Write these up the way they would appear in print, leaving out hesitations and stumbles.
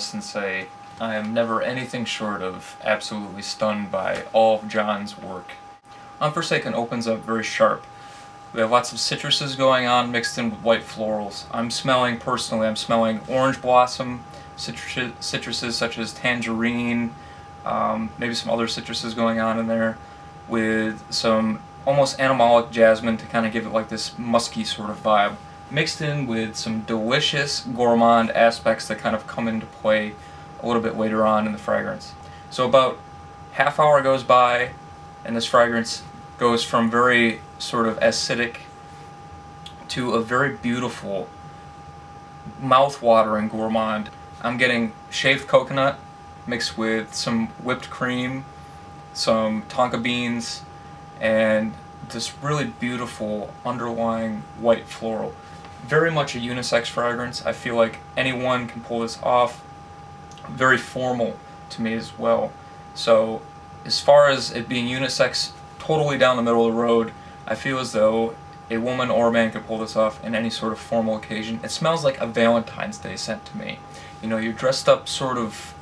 honest and say I am never anything short of absolutely stunned by all of John's work. Unforsaken opens up very sharp. We have lots of citruses going on mixed in with white florals. I'm smelling orange blossom, citruses such as tangerine, maybe some other citruses going on in there, with some almost animalic jasmine to kind of give it like this musky sort of vibe, mixed in with some delicious gourmand aspects that kind of come into play a little bit later on in the fragrance. So about half hour goes by and this fragrance goes from very sort of acidic to a very beautiful, mouth-watering gourmand. I'm getting shaved coconut mixed with some whipped cream, some tonka beans, and this really beautiful underlying white floral. Very much a unisex fragrance. I feel like anyone can pull this off. Very formal to me as well. So as far as it being unisex, totally down the middle of the road, I feel as though a woman or a man could pull this off in any sort of formal occasion. It smells like a Valentine's Day scent to me. You know, you're dressed up sort of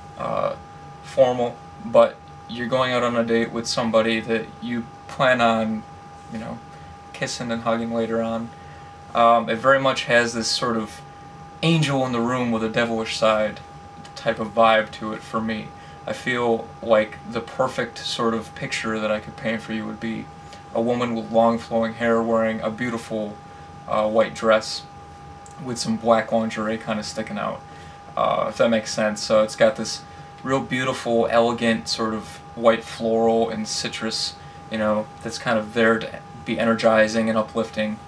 formal, but you're going out on a date with somebody that you plan on, you know, kissing and hugging later on. It very much has this sort of angel in the room with a devilish side type of vibe to it for me. I feel like the perfect sort of picture that I could paint for you would be a woman with long flowing hair wearing a beautiful white dress with some black lingerie kind of sticking out, if that makes sense. So it's got this real beautiful, elegant sort of white floral and citrus, you know, that's kind of there to be energizing and uplifting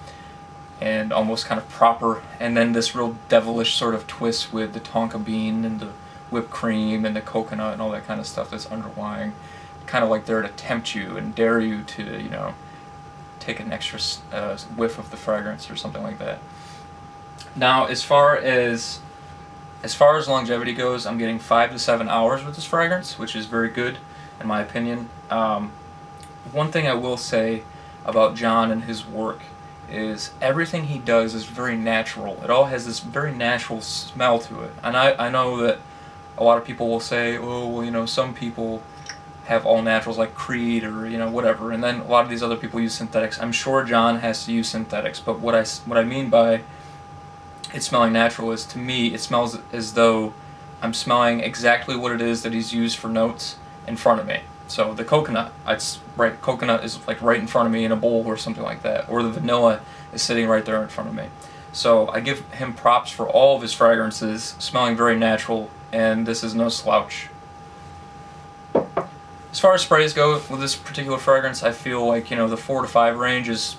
and almost kind of proper, and then this real devilish sort of twist with the tonka bean and the whipped cream and the coconut and all that kind of stuff that's underlying, kind of like there to tempt you and dare you to, you know, take an extra whiff of the fragrance or something like that. Now, as far as longevity goes, I'm getting 5 to 7 hours with this fragrance, which is very good in my opinion. One thing I will say about John and his work is everything he does is very natural. It all has this very natural smell to it. And I know that a lot of people will say, oh, well, you know, some people have all naturals like Creed or, you know, whatever, and then a lot of these other people use synthetics. I'm sure John has to use synthetics, but what I mean by it smelling natural is, to me, it smells as though I'm smelling exactly what it is that he's used for notes in front of me. So the coconut, coconut is like right in front of me in a bowl or something like that, or the vanilla is sitting right there in front of me. So I give him props for all of his fragrances smelling very natural, and this is no slouch. As far as sprays go with this particular fragrance, I feel like, you know, the 4 to 5 range is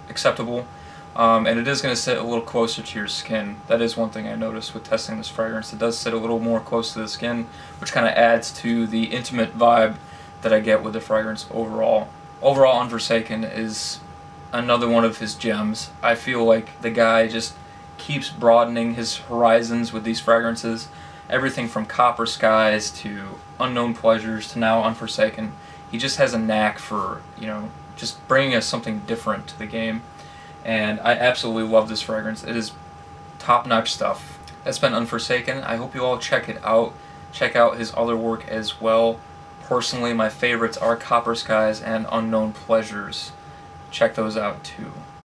acceptable, and it is going to sit a little closer to your skin. That is one thing I noticed with testing this fragrance. It does sit a little more close to the skin, which kind of adds to the intimate vibe that I get with the fragrance overall. Overall, Unforsaken is another one of his gems. I feel like the guy just keeps broadening his horizons with these fragrances. Everything from Copper Skies to Unknown Pleasures to now Unforsaken. He just has a knack for, you know, just bringing us something different to the game. And I absolutely love this fragrance. It is top-notch stuff. That's been Unforsaken. I hope you all check it out. Check out his other work as well. Personally, my favorites are Copper Skies and Unknown Pleasures. Check those out too.